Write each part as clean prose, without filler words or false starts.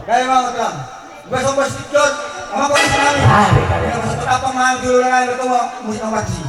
Kaya mga katang, besok bersikot, apa kau senang? Yang satu apa mahal dulu dengan itu musik awaji.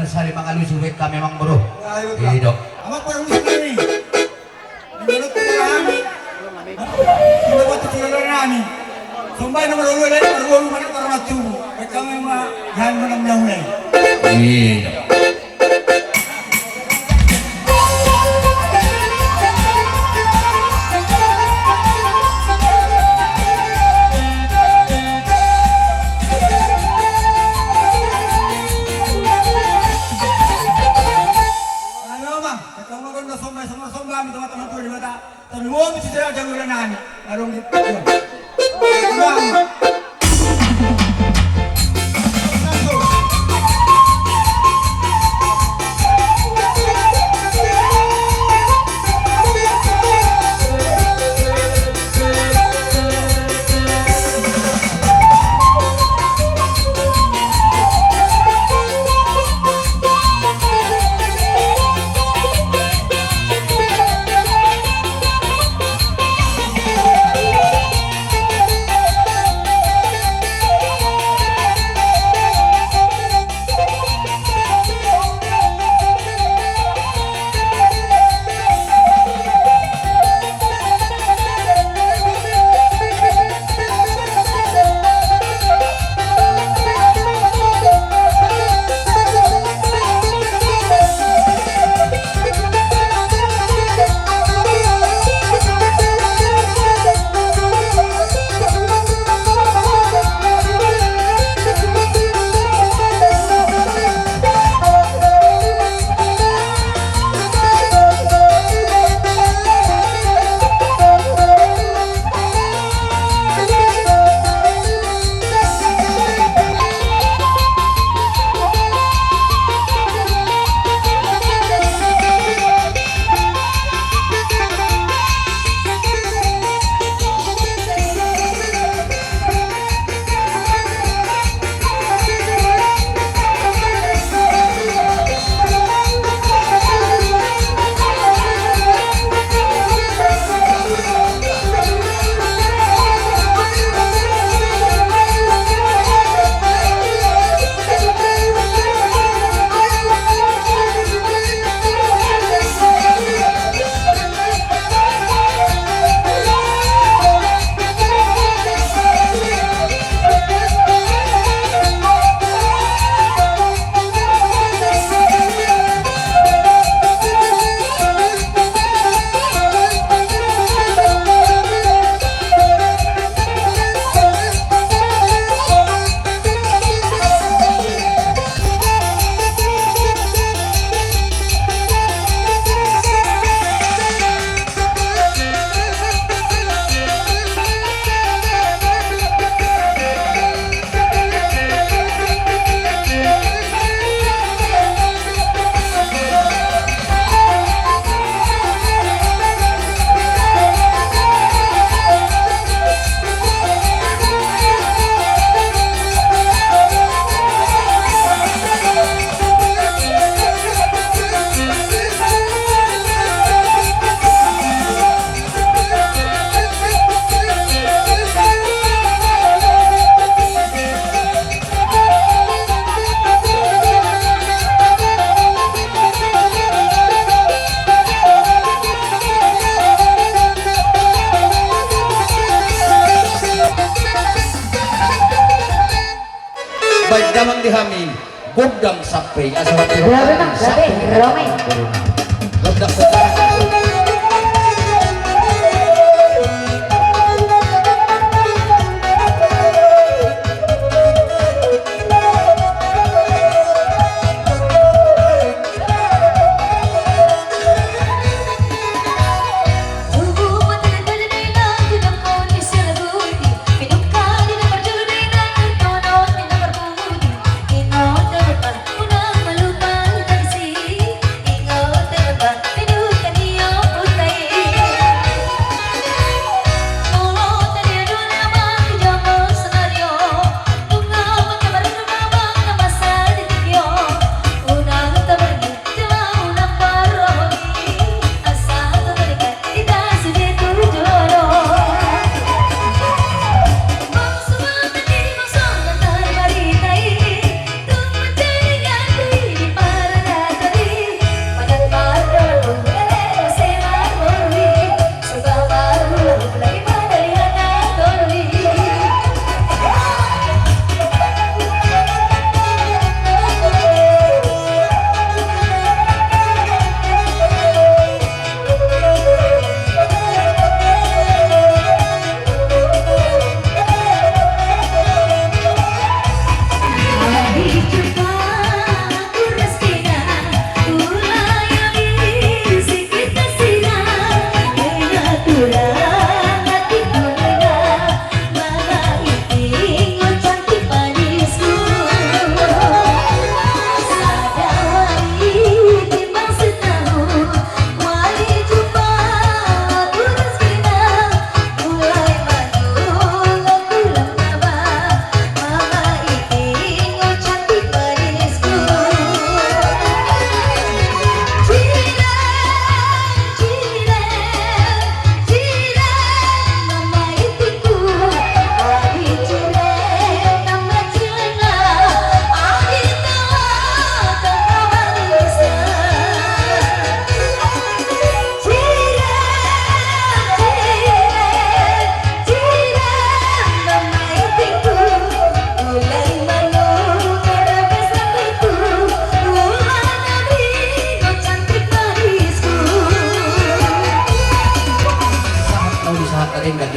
Sari mangalu suwek ka memang bro. Iya dok. Apa kurang musik ini? Menurut kami, kita buat tujuan kami. Sumpah nomor dulu dan nomor dulu mana orang maju. Mereka memang jangan menang nih. Iya. Semua mesti saya jangan renang. Arung gitu. dihamin gudang sampai asal Grabe na, grabe, Romy. gudang sekarang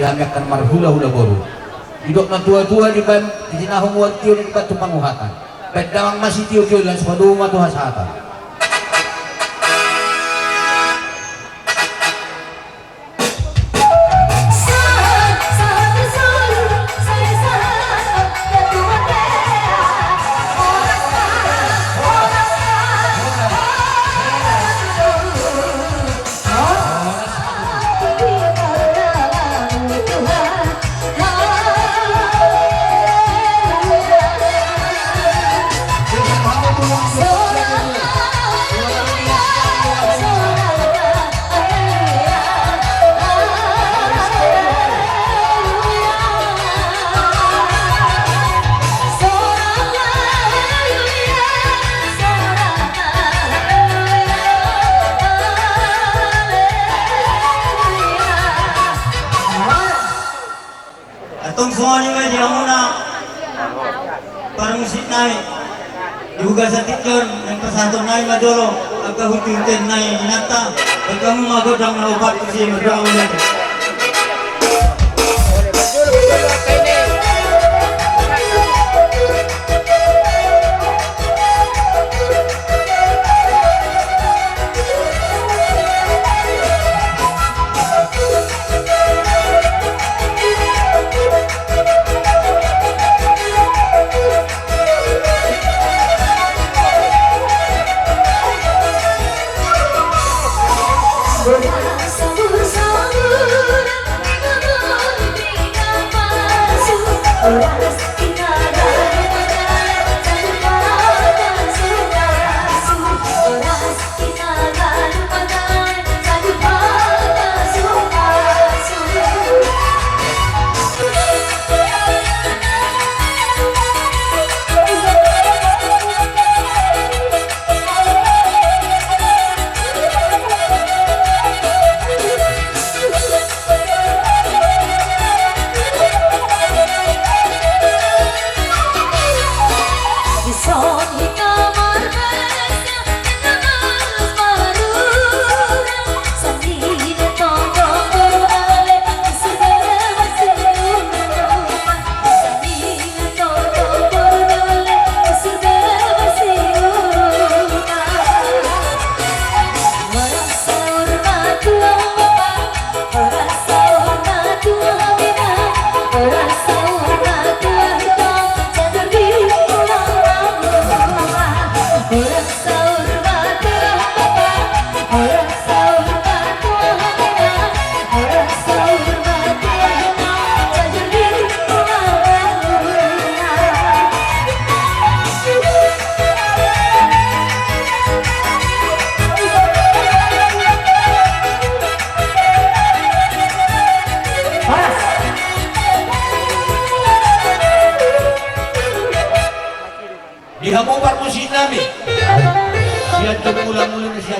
dihamyakan marhula-hula boru hidup na tua-tua di ban di tinahong wag tiyo ni batu panguhatan pedang masih tiyo-tiyo lan sepadu matu hasatan Atong semuanya nga di muna para musik naik juga sa tikyon yang pasanto naik madolo agka hutinten naik inata pagkamu magodang na upat kasi madraw natin. Sabur-sabur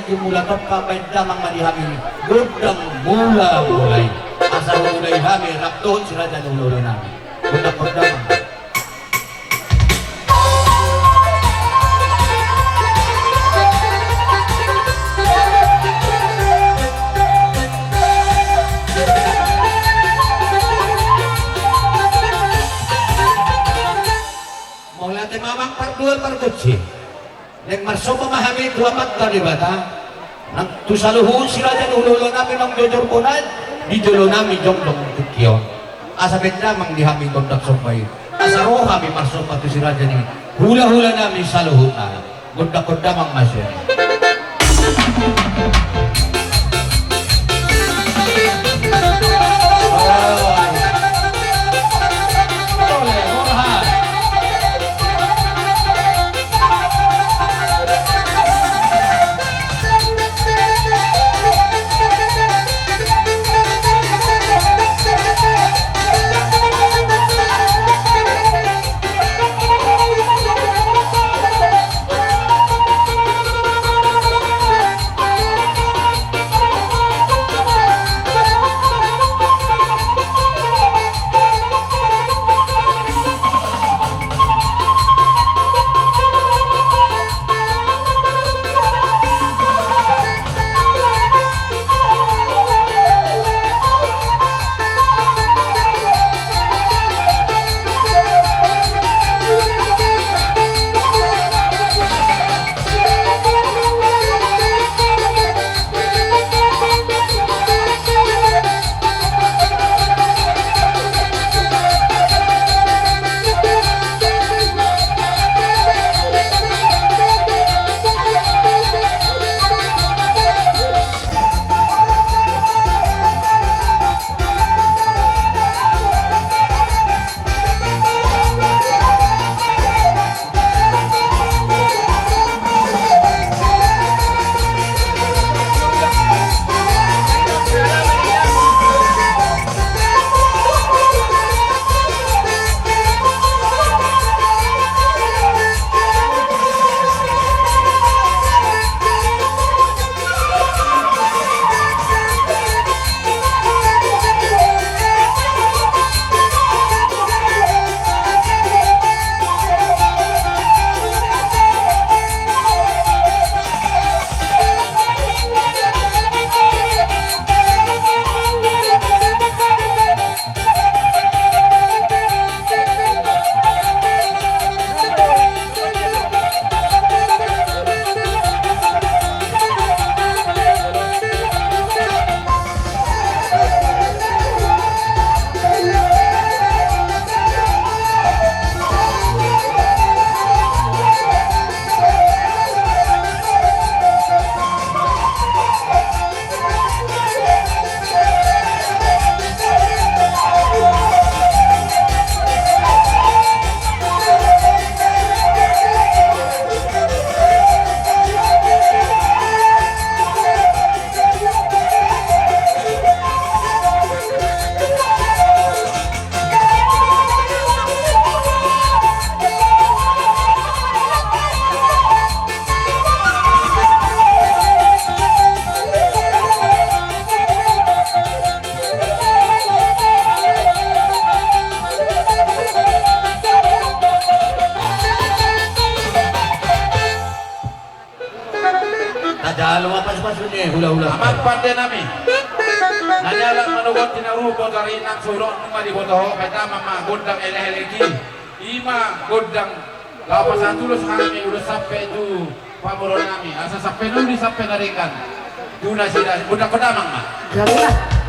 jumula topka damang madihami gudang mula mulai asa mulai hami rapton sila dan ulo namin gudang damang mula temamang parduan parkutsi yang marso memahami dua mata di bata nang tusaluhun sila dan ulo namin ng jojor punad di jolo namin jongdong tukyo asa bedamang dihami kontak sumpay asa roh kami marso patu sila dan hula-hula namin sa luhutan kondak-kondamang masya hula-hula amat pandai nami nanyalang manugot tinarupo dari nang surong nung maliboto kaya mama gondang eleh-elegi ima gondang lapasan tulus kami udah sampai itu pamuron nami asa sampai nuli sampai narikan tuna sila gondang kodamang ma Garuda.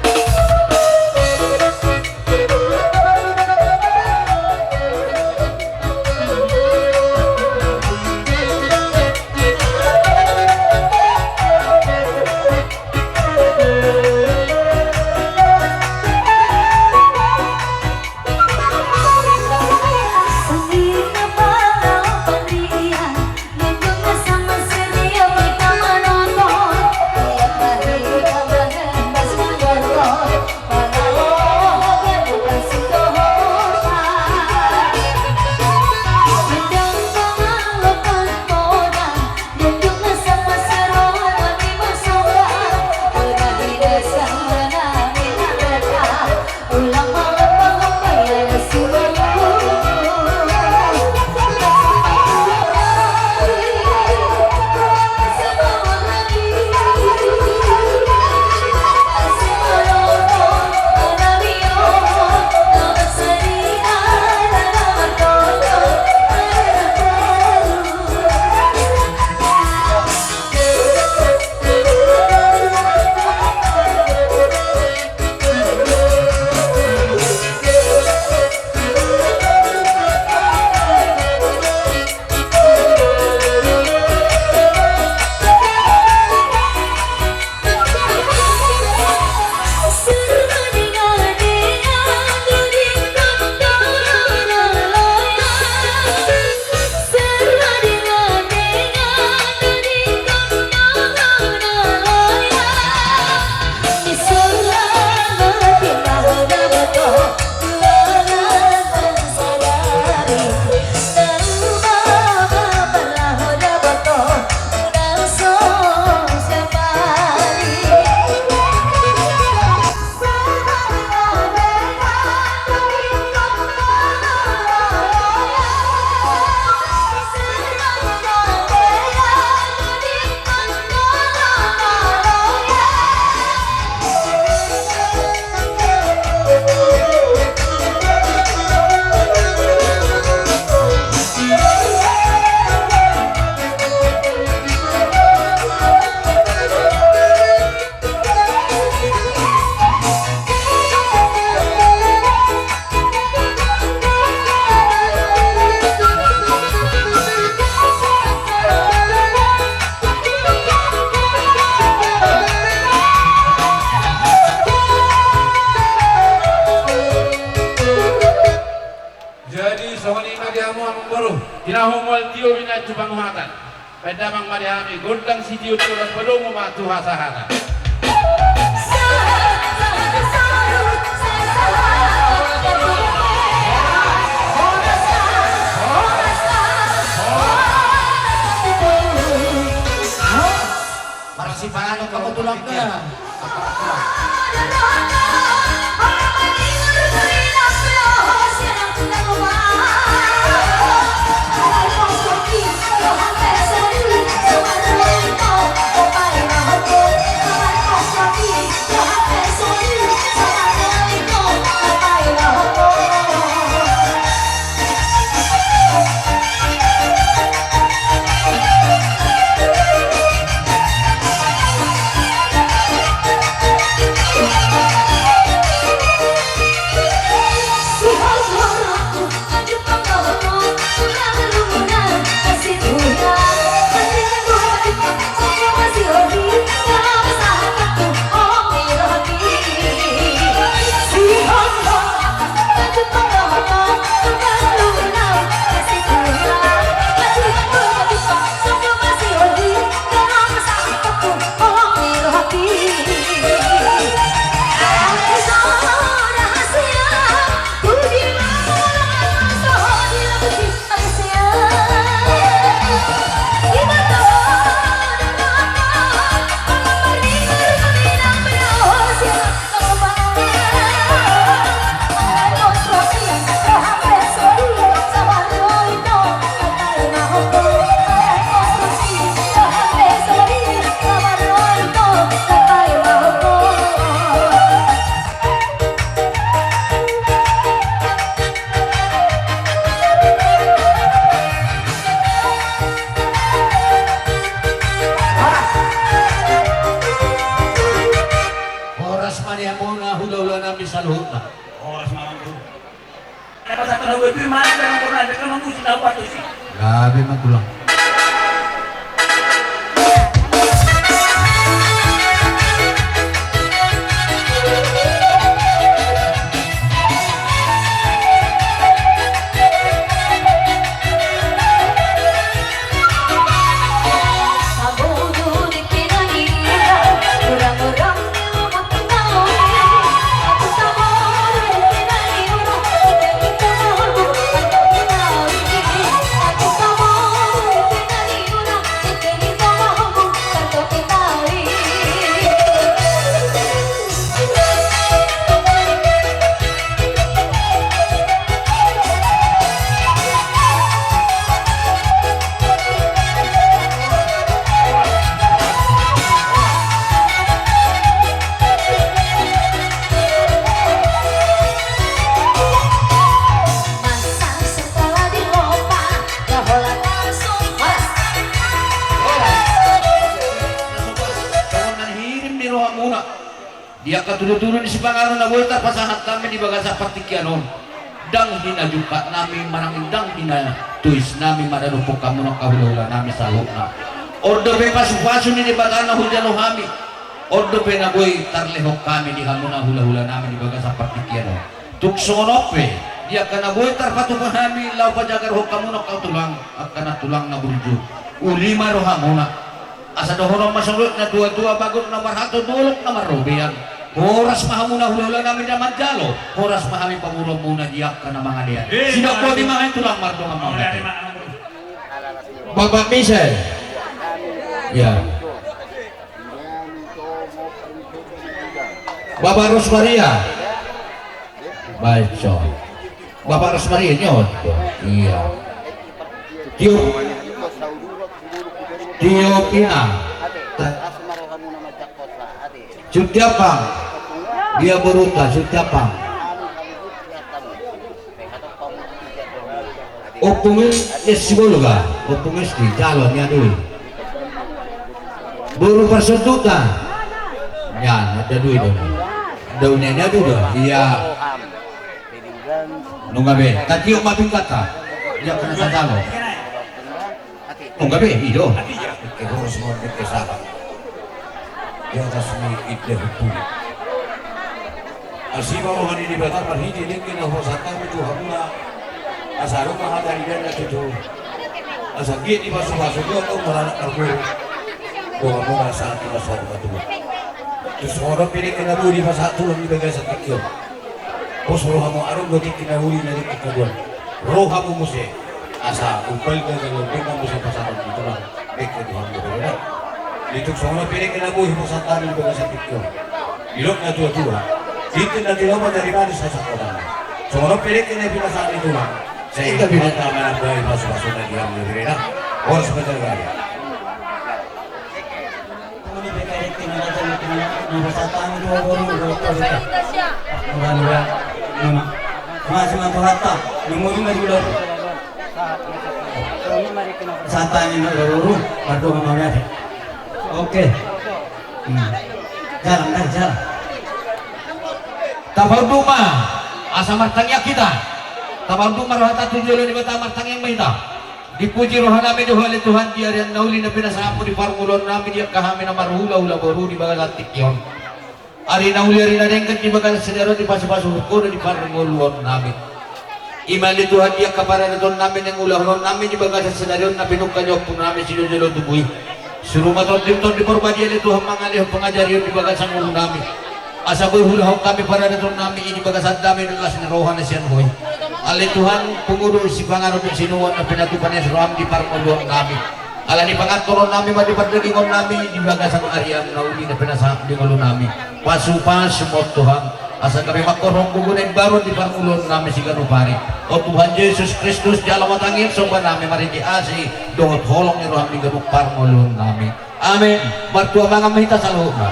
Dio wina Tubanguhatan. Pedamang marihami gondang si Dio tulas belum mematu hasahana. Para si paano kamu tulang ka? Grabe magulang. Dia katulutulun si Pangaron na bulta pasahat kami di baga sa partikyanon. Dang hinajuka nami manang dang hinatuis nami madanupok kamo ng kahulula nami sa lukna. Ordo pe pasupaso ni baga na huljalo hami. Ordo pe na boy tarlehok kami di hamo na hula-hula nami di baga sa partikyanon. Tuksonop pe dia kana boy tarpatupan nami law pajagar hok kamo ng kautulang at kana tulang na burjo. Ulima ro hamuna. Asa dohorong masulot na dua-dua bagot na marhato dulok na marubiyan. Oras mahamuna hula namin na manjalo. Oras mahami pamurong muna diyak ka na mga diyan. Sino po di mga tulang marto ng mga diyan. Bapak Michel. Ya. Bapak Rosmaria. Baik, so. Bapak Rosmaria nyon. Iya. Tio Pina. Sutyapang. Dia beruta Sutyapang. Opungis Esiboluga. Opungis di calonnya dulu. Buru persentutan. Yan, ada duit dong. Daunnya dulu. Iya. Nungabe. Tadi mabing kata. Dia kena sadalo. Nungabe, iyo. Kita harus mengerti sahabat. Di atas ini ide hukum. Asiba rohani di batar marhidi lingkin hosata itu hamna. Asaruk mahadari dan itu. Asa gini masuk-masuk ko ang maranak na guru. Kung ako nga sa atin na sa katulog. Terus orang pilih kena budi masa tulong di bagian sakit. Bos roh kamu arung goti kena budi dari kedua. Roh kamu mesti asa upal ke kalau kita mesti pasangan itu lah. Baik Tuhan berdoa. Itu semua pilih kena budi masa tani di bagian sakit. Ilok na tua-tua. Itu nanti lama dari mana saya sakotan. Semua pilih kena binasa itu lah. Saya ingin bilang tangan dari masuk-masuk lagi yang lebih enak. Orang sebentar lagi. Oke. Jalan. Tabang duma asa martangnya kita. Tabang duma rohata tujuan di bata martang yang mahita. Dipuji roh nami dohali Tuhan dia yang nauli na pinasapo di parmulon nami dia kahami na marhula-hula baru di bagal atik yon. Ari nauli ari na dengkat di bagal sedero di pasu-pasu ko di parmulon nami. Imali Tuhan dia kepada don nami yang ulah nami di bagal sedero na pinukanyok pun nami sinujelo tubuhi. Suruh maton dimton di perbadi ali Tuhan mangalih pengajari di bagal sangul nami. Asa berhulah kami para don nami ini bagal sadami dengan rohan sian hoy. Ali Tuhan pengudur si pangarap sinuan na pinatupan niya sa di parmuluan kami. Ala ni pangatulong namin madipadagin namin di bagasang Aryam na uli na pinasahap di ngulo namin. Pasupas mo Tuhan. Asa kami magkorong gugunin baron di parmuluan namin si Ganupari. O Tuhan Jesus Kristus di alamat angin sumba namin maritiasi doon holong ni Roham di Ganup parmuluan namin. Amen. Martua mga mahita sa loob na.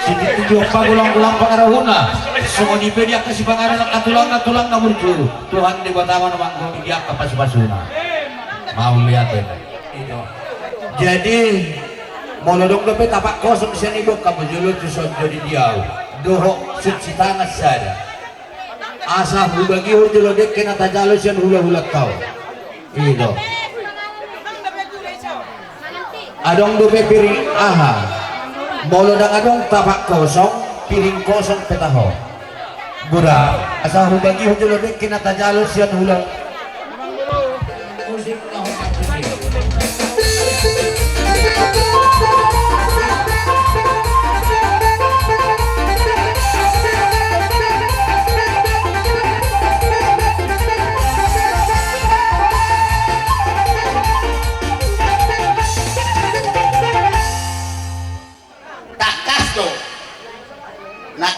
Sindi tujuh pagulang-gulang pangarahuna. Semua dipedia kasih pangaran katulang na muncul. Tuhan di bataman ng mga dia kapas-pasuna. Mau lihat ya. Jadi monodok dapat tapak kosong siya ibok kamu julot susod jadi diaw. Doho suci tangan sada. Asa hubagi julot dek kena tajalo siya hula-hula kau. Itu. Adong dope piring aha. Molodang adong tapak kosong, piring kosong petaho. Bura, asa hubagi julot dek kena tajalo siya hula.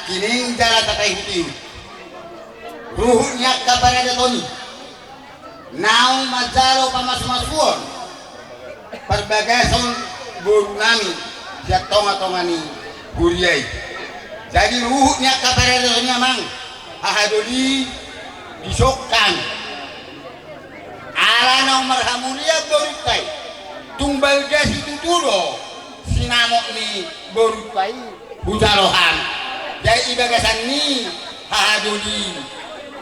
Kining jala tatay hitin ruhnya kabarnya datoni naung majalo pamas-masuon perbagason guru nami siya tonga-tongani guriyay jadi ruhnya kabarnya datoni amang hahadoli disokkan ala naung marhamulia borutay tumbal gas itu tulo sinamok ni borutay hujarohan jadi bagasan ni hahaduli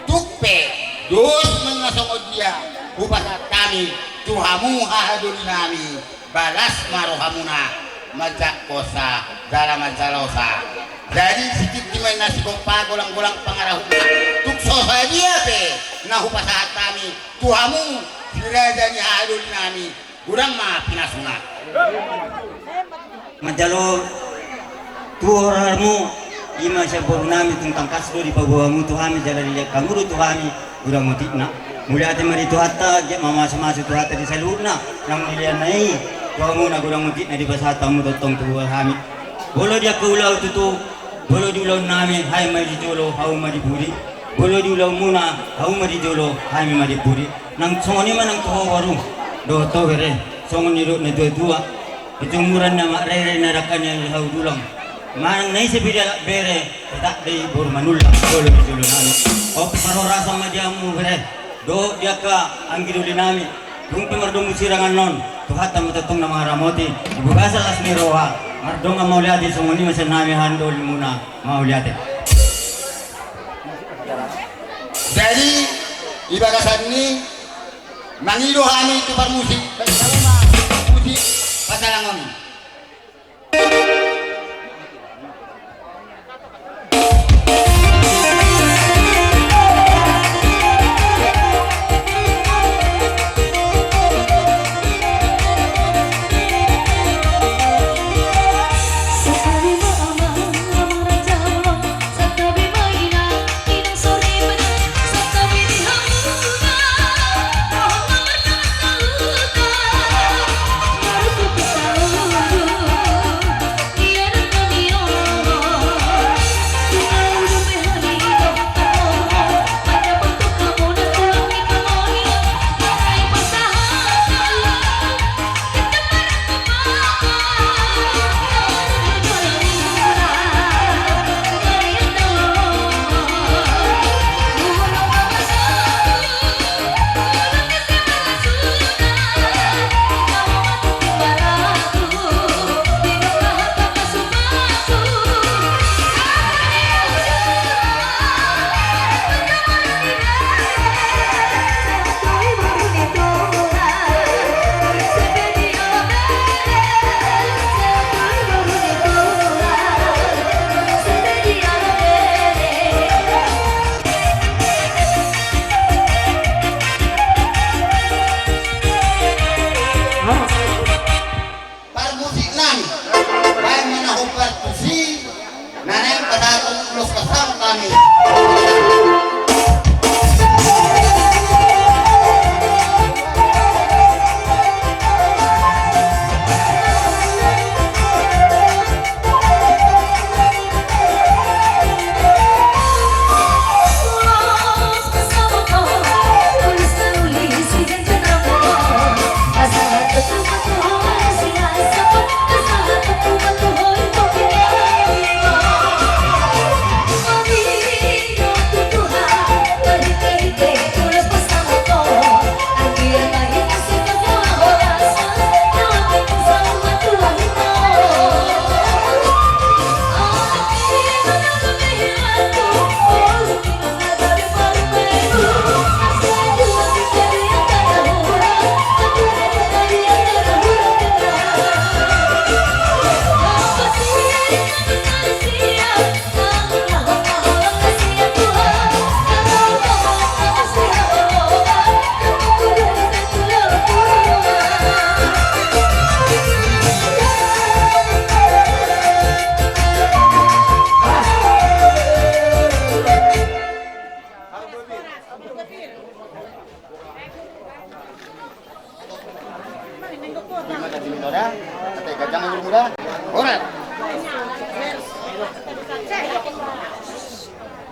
tukpe dos mengasong dia upasa kami tuhamu hahaduli nami balas marohamuna majak kosa dalam majalosa jadi sikit dimana nasi kompa golang-golang pangarahuna tukso saja pe nah upasa kami tuhamu sirajani hahaduli nami kurang mah pinasuna majalo tuorarmu ima siya nami tentang kasdo di pabuamu tuhami jalan lihat kamuru tuhami udah mutikna mulai ate mari tuhata get mama sama tuhata di salurna nang lihat nai tuamu na gurang mutikna di basatamu totong tuhami bolo dia kulau tutu bolo di ulau nami hai mari jolo hau mari buri bolo di ulau muna hau mari jolo hai mari buri nang songoni manang tuho warung do to bere songoni ro na dua itu muran na rere na rakanya hau dulang manang nai sebida bere tak di bor manulla dolo dolo nami o paro rasa madiamu bere do dia ka anggiduli nami rumpi mardong sirangan non tuhata matatong na mga ramoti ibu basal asmi roha mardong ang mauliati sumuni masan nami handol muna mauliati jadi ibagasan ni mangido kami itu musik musik pasalangon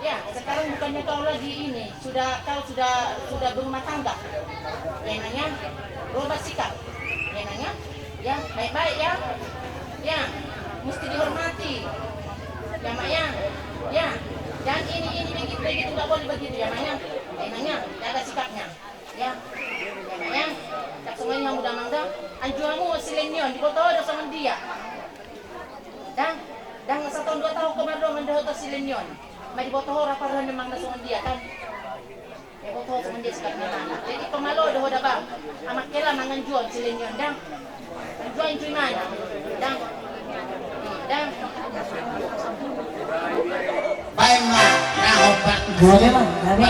Ya, sekarang bukannya kau lagi ini, kau sudah berumah tangga. Ya nanya, berubah sikap. Ya nanya, ya baik-baik ya. Ya, mesti dihormati. Ya mak ya. Dan ini begitu nggak boleh begitu ya mak ya. Ya nanya, jaga sikapnya. Ya mak ya. Tak semuanya mudah-mudah. Anjuamu silenion di foto ada sama dia. Dan 1 tahun 2 tahun kemarin mendapat silenion. Mari botoh raparan memang nasungan dia kan. Ya botoh sama dia sekarang mana. Jadi pemalo dah hoda bang. Amak kela mangan jual silenion dang. Jual cuy mana. Dang. Baik mah, nah obat. Grabe man, grabe.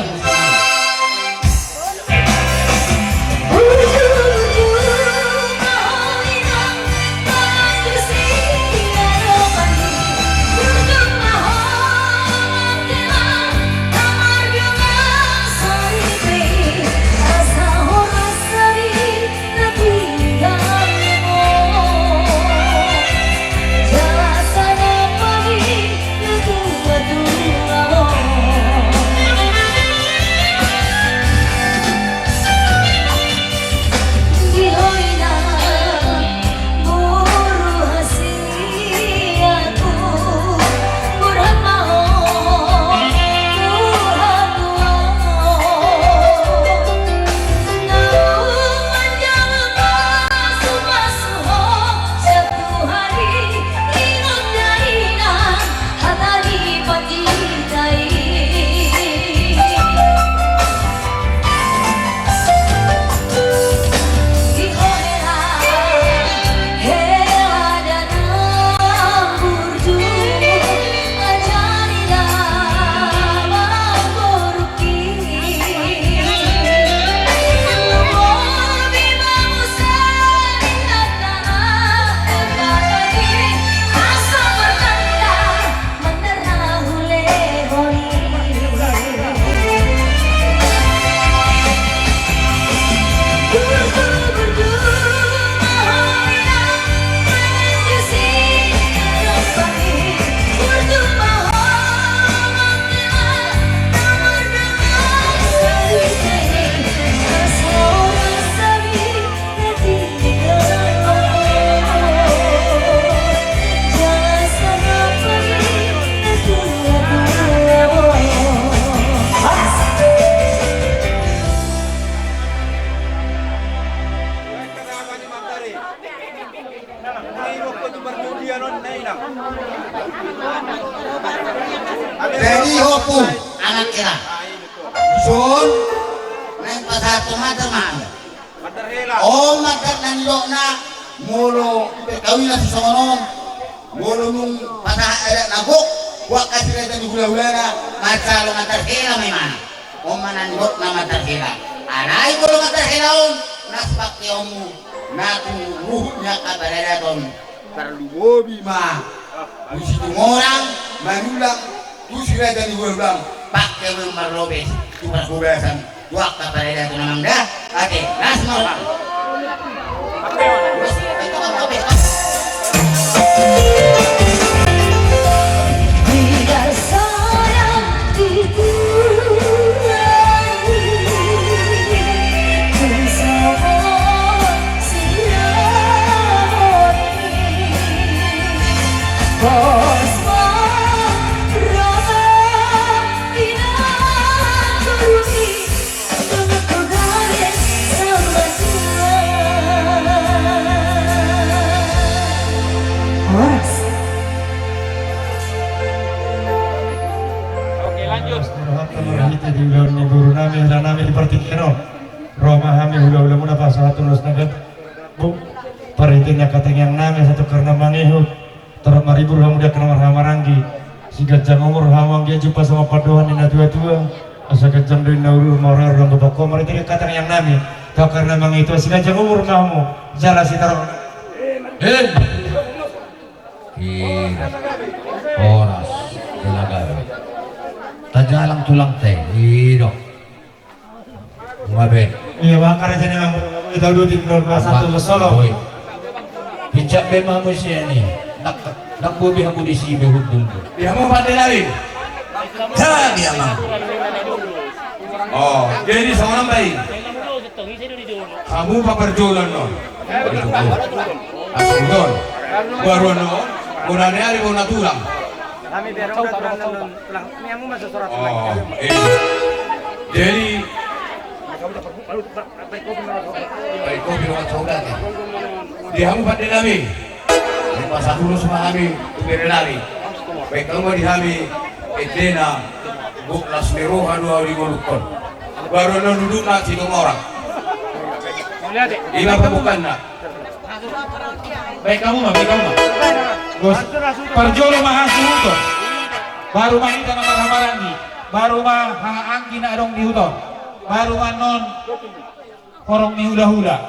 Jadi hopu anak kira. Sun, neng pasatu mater mana? Oh mater nandok na mulu kawin na susono, mulu nung pasah ada nabuk, buat kasih reta di gula-gula na macalo mater kira memang. Om manandok na mater kira. Anai bulu mater kira om, nas pakai omu, naku ruhnya kabarada ton. Perlu hobi mah. Usitu orang manulang tusira dan diulang pakai memar robes cuma kebiasaan waktu pada itu namang dah oke nas mau di ulah ni guru nami dan nami di partikeno Roma kami ulah muna pa sa tulos nagat bu paritinnya kateng yang nami satu karena mangihu terus maribur kamu dia kena marhamaranggi si gajang umur hamang dia jumpa sama paduan ina tua-tua asa gajang dari naurur morar dan babako maritinnya kateng yang nami kau karena mang itu si gajang umur kamu jala si taruh oras telaga tajalang tulang teh hidup ngabe iya bakar aja nih mang kita duduk di 21 solo Hijab memang mesti ini nak Nagbubihan mo di si Behudul. Bihan mo pati namin. Jadi amang. Oh, jadi sa unang bayi. Kamu paperjulan no. Aku don. Baru no. Muna niya mo natulang. Kami biar udah tulang. Ini yang masuk surat. Oh, jadi baik ko binuhat sa ulan. Di hamu pati namin. May pasahulo sa kami. Tumirinari. Baik kamu di kami. Edena. Buklas meruhan wa rigolukon. Baru no duduk na sinong orang. Iba pa bukan na. Baik kamu mah. Bos, perjolo mahasuto. Baru mahita na marhamarani. Baru mah haangki na adong dihuto. Baru non korong ni hula-hula.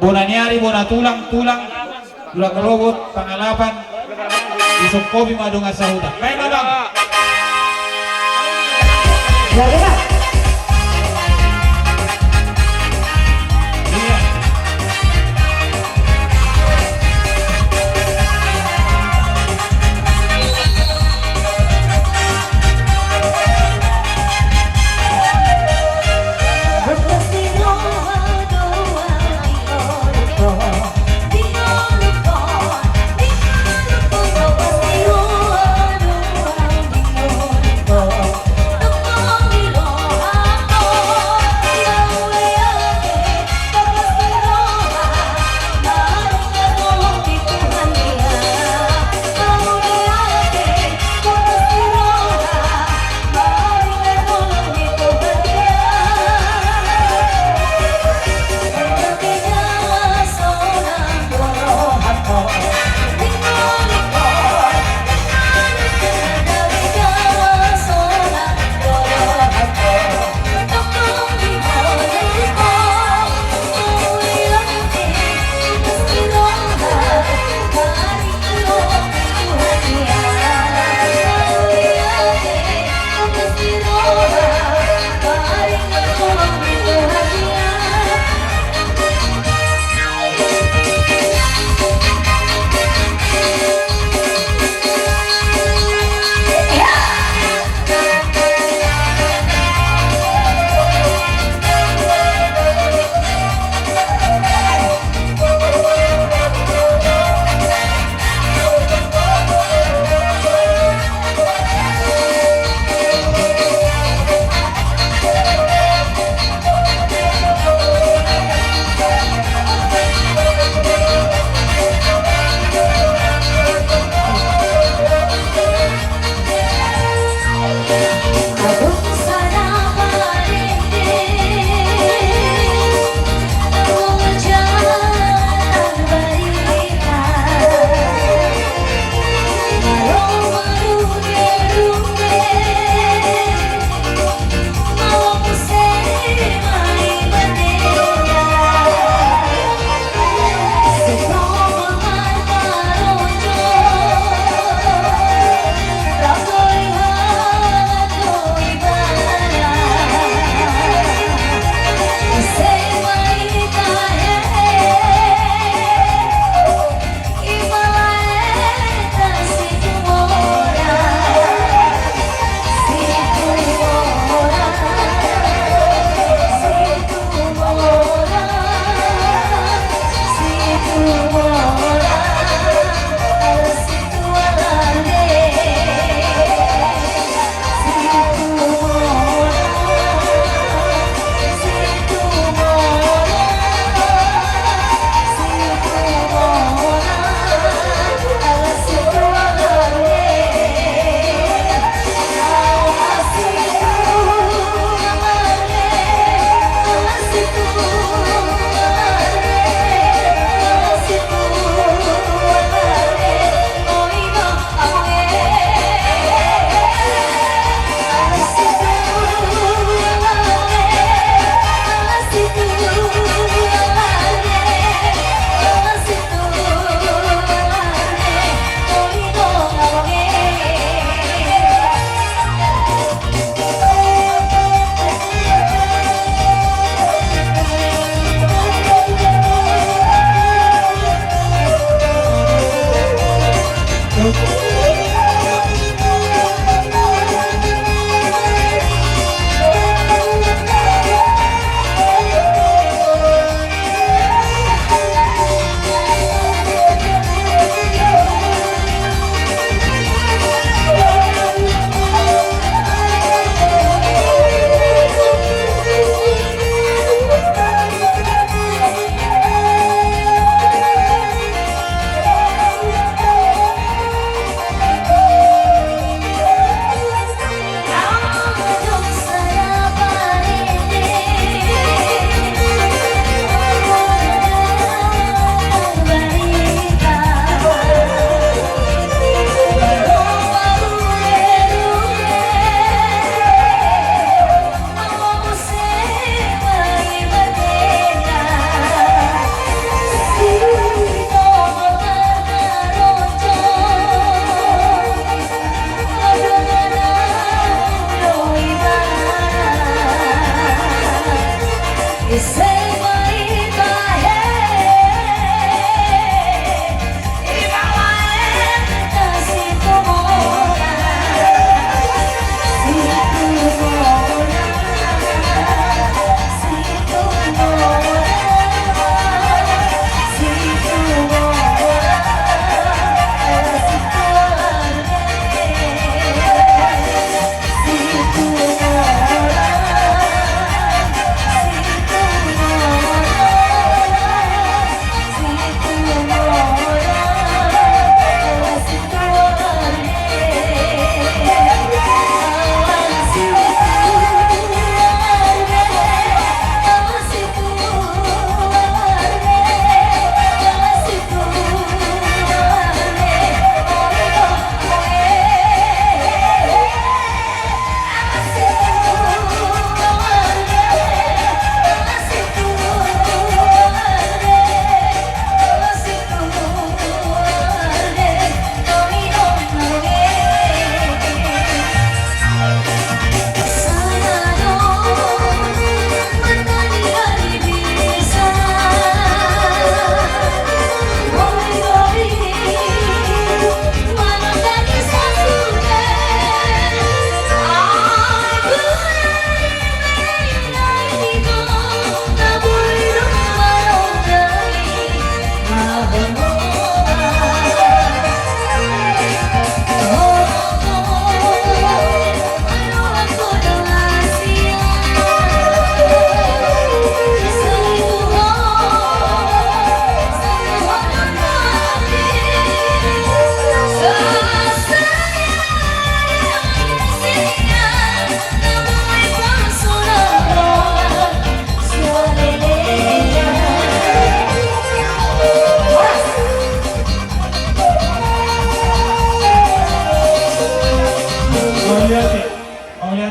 Bonanyari, bona tulang, tulang kelobot, pangalapan. Isok kopi madung asahuta. Baik Bang. Lagi Bang. Iya. Di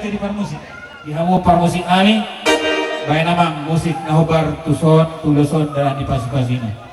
itu di parmusik. Di hamu parmusik kami, baik nama musik nahubar tuson, tuluson dan di pasi-pasina.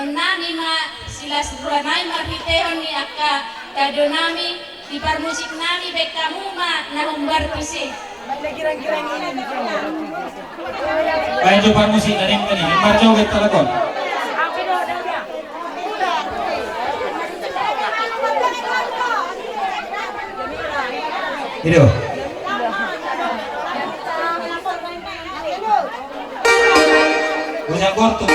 Nami ma sila suranay marbitehon ni akka kado nami di parmusik nami bekamu ma nahumbar pisi. Baik jo parmusik dari ini, marjo kita lakon. Itu. Usah kortu.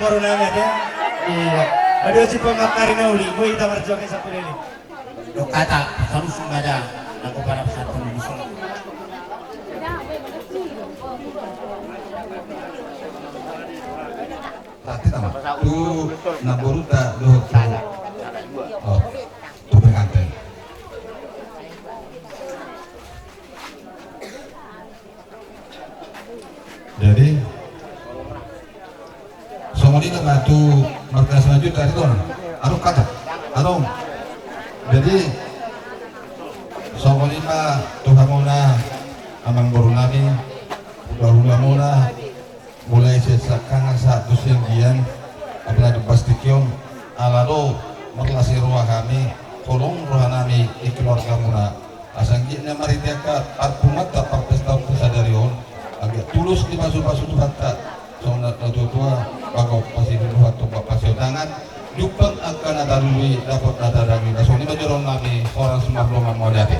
baru nanya deh. Iya. Aduh si pengakari nauli, gue kita berjuang satu ini. Lo kata harus ada aku para pesantren di sini. Ati tama. Tu naburuta luhut sana. Oh, tu pengantin. Jadi somoni na tu markas maju tadi tu anu kata anu jadi somoni ma Tuhan muna amang guru nami udah muna mulai sesakan satu singgian apalagi pastikion alado merlasi ruah kami kolong ruah nami di keluarga muna asangginya maritiaka arpumata parpesta pesadarion agak tulus di masuk-masuk Tuhan tak soalnya tua bagok pasti dulu atau bapak tangan jupang akan ada dulu dapat ada lagi nah soalnya majoron kami orang semua belum mau lihat.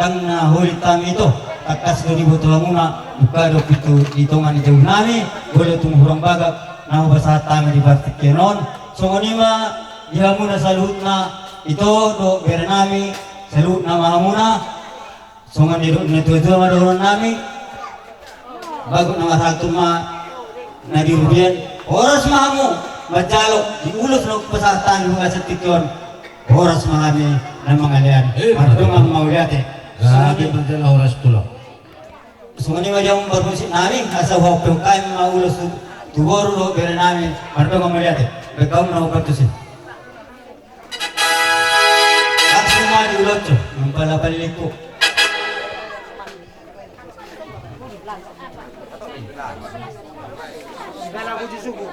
dan huli kami itu akas dari botol muna buka dok itu hitungan itu nami boleh tunggu hurang bagak nah bahasa kami di batik kenon songoni ma dia muna salutna itu do berenami salutna mahamuna songoni do netu itu ma doron nami bagus nama satu ma nadi rubian oras mahamu bacalo diulus no pesatan bunga setikon oras mahami dan mengalian martungan mau lihat Gabi majalah oras tulok. Sungguh macam bermusik nari asa waktu kami mau ulus tubor lo berenami martungan mau lihat bekau mau bertusin aku semua diulot tu mempalapaliku Dalam uji suku.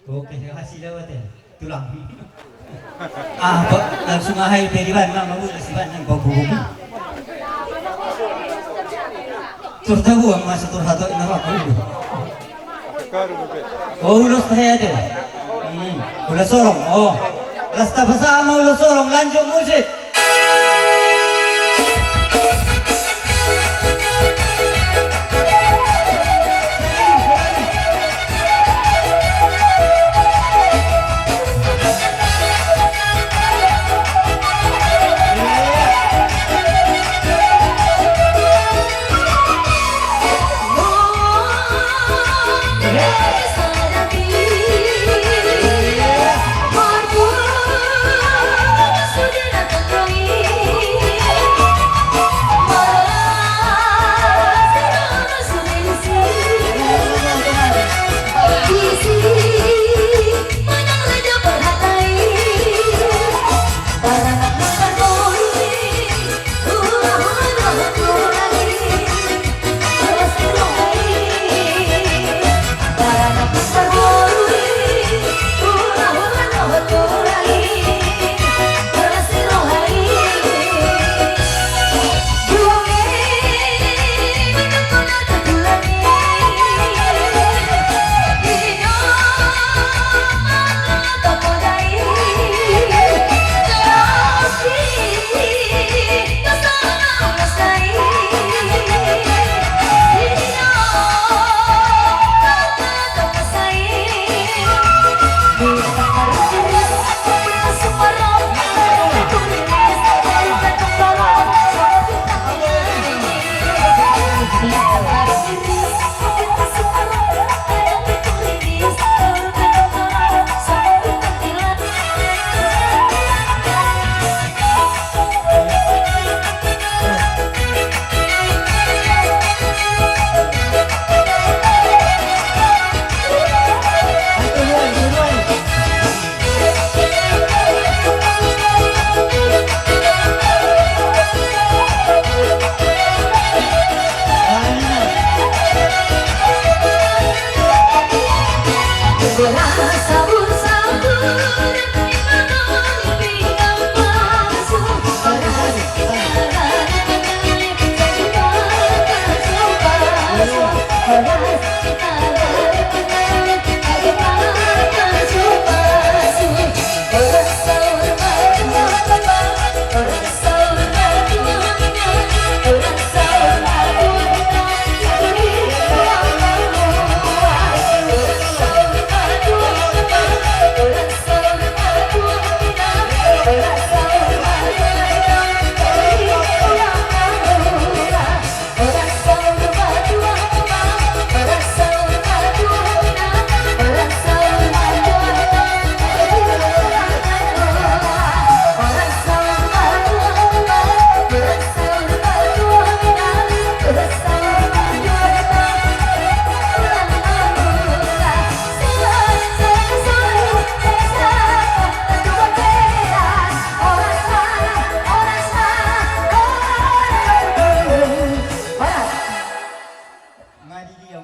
Oke, kasih lewat ya. Tulang. Ah, Pak, langsung ahai periban mama udah siban yang kau buku. Turtabu ang masa turhato ina ba ko. Oh, ulos saya deh. Ulos sorong. Oh. Lasta bersama ulos sorong lanjut musik.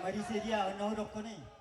Mari dia, no rokok ni.